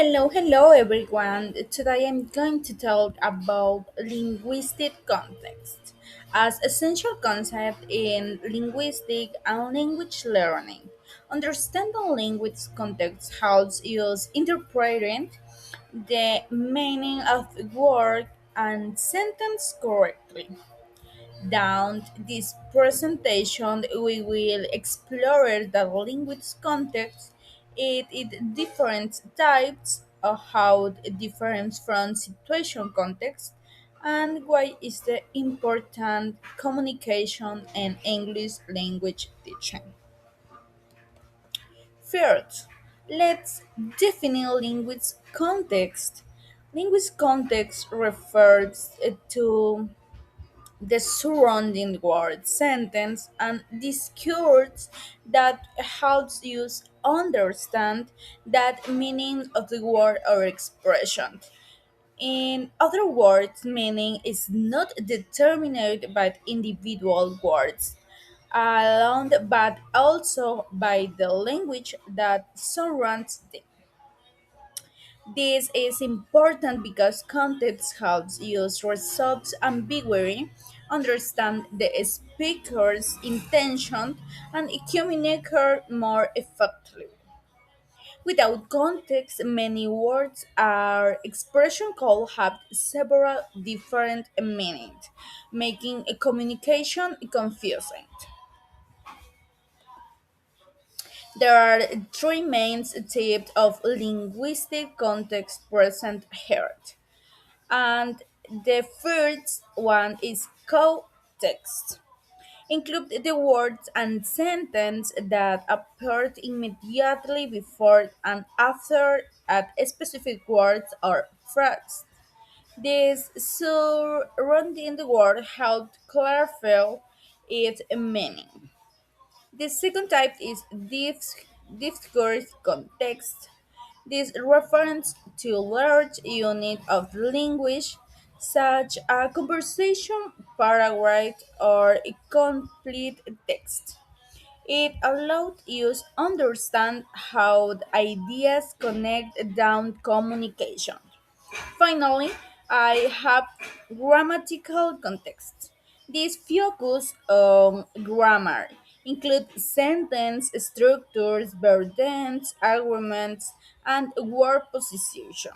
Hello everyone. Today I'm going to talk about linguistic context as essential concept in linguistic and language learning. Understanding language context helps us interpreting the meaning of word and sentence correctly. Down this presentation, we will explore the language context, its different types, how it differs from situation context, and why is the important communication in English language teaching. First, let's define language context. Language context refers to the surrounding word sentence and discourse that helps you understand that meaning of the word or expression. In other words, meaning is not determined by individual words alone but also by the language that surrounds them. This is important because context helps us resolve ambiguity, understand the speaker's intention, and communicate more effectively. Without context, many words or expressions could have several different meanings, making a communication confusing. There are three main types of linguistic context present here. And the first one is context. Include the words and sentence that appeared immediately before and after at specific words or phrase. This surrounding the word helped clarify its meaning. The second type is discourse context. This refers to large unit of language, such a conversation, paragraph, or a complete text. It allowed us understand how the ideas connect down communication. Finally, I have grammatical context. This focus on grammar include sentence structures, verbs, arguments, and word position.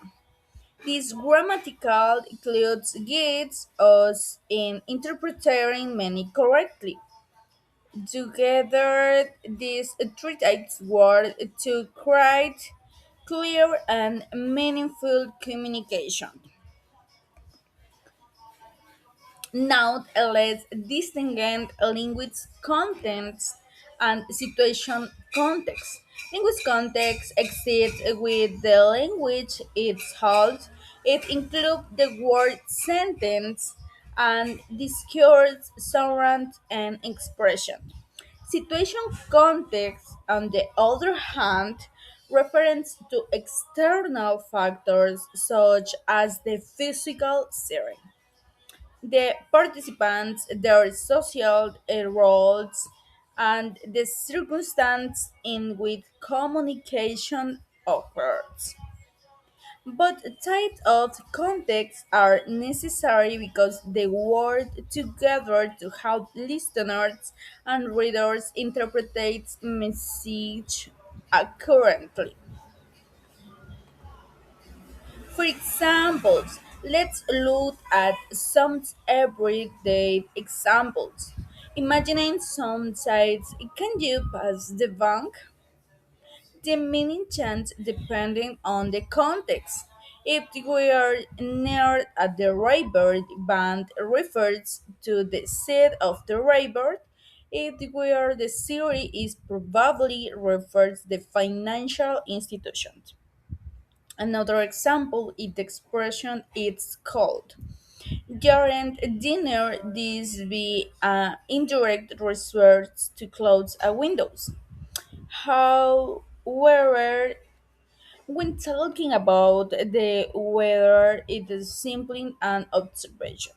This grammatical includes guides us in interpreting many correctly. Together, these three types work to create clear and meaningful communication. Now let's distinguish language context and situation context. Language context exists with the language itself. It includes the word sentence and discourse, sound, and expression. Situation context, on the other hand, refers to external factors such as the physical setting, the participants, their social roles, and the circumstance in which communication occurs. Both types of context are necessary because they work together to help listeners and readers interpret message accurately. For examples, let's look at some everyday examples. Imagining some sites, can you pass the bank? The meaning changes depending on the context. If we are near at the river, band refers to the seat of the river. If we are the city, is probably refers the financial institution. Another example is the expression "it's cold." During dinner, this be an indirect reference to close a windows. However, when talking about the weather, it is simply an observation.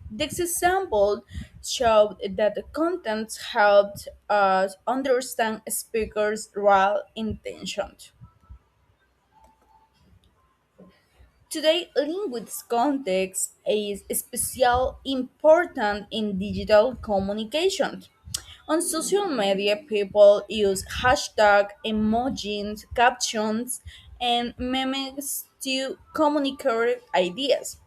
This example showed that the contents helped us understand speakers' real intention. Today, linguistic context is especially important in digital communication. On social media, people use hashtag, emojis, captions, and memes to communicate ideas.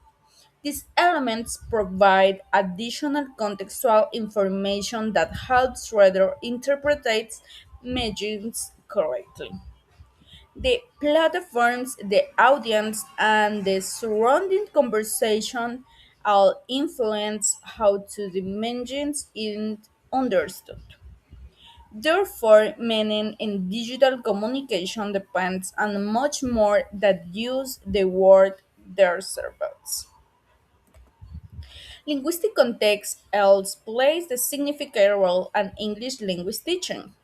These elements provide additional contextual information that helps reader interpret messages correctly. The platforms, the audience, and the surrounding conversation all influence how to the message is understood. Therefore, meaning in digital communication depends on much more than use the word their servants. Linguistic context else plays a significant role in English language teaching.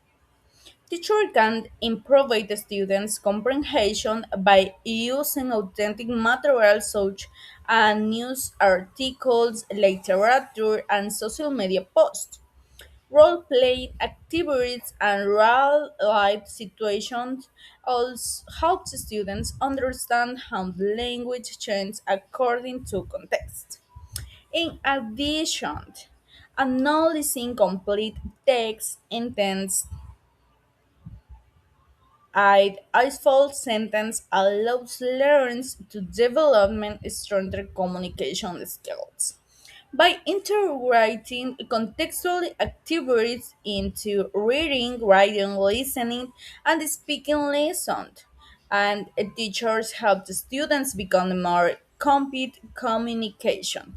Teacher can improve the students' comprehension by using authentic materials such as news articles, literature, and social media posts. Role playing activities and real life situations also help students understand how language changes according to context. In addition, analyzing complete text intents full sentence allows learners to develop stronger communication skills. By integrating contextual activities into reading, writing, listening, and speaking lessons, and teachers help the students become more competent communication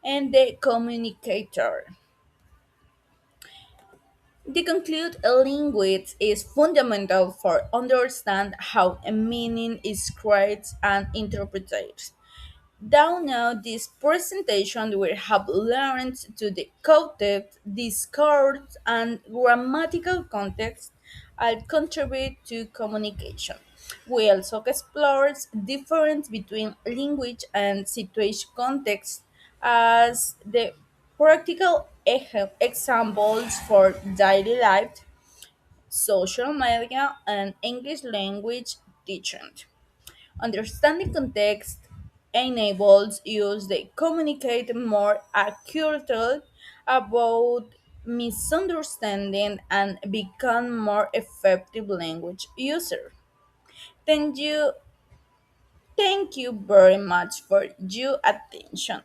and the communicator. To conclude, language is fundamental for understand how a meaning is created and interpreted. Down now, this presentation will help learn to decode discourse and grammatical context and contribute to communication. We also explore difference between language and situation context as the practical examples for daily life, social media, and English language teaching. Understanding context enables us to communicate more accurately about misunderstanding and become more effective language user. Thank you, thank you very much for your attention.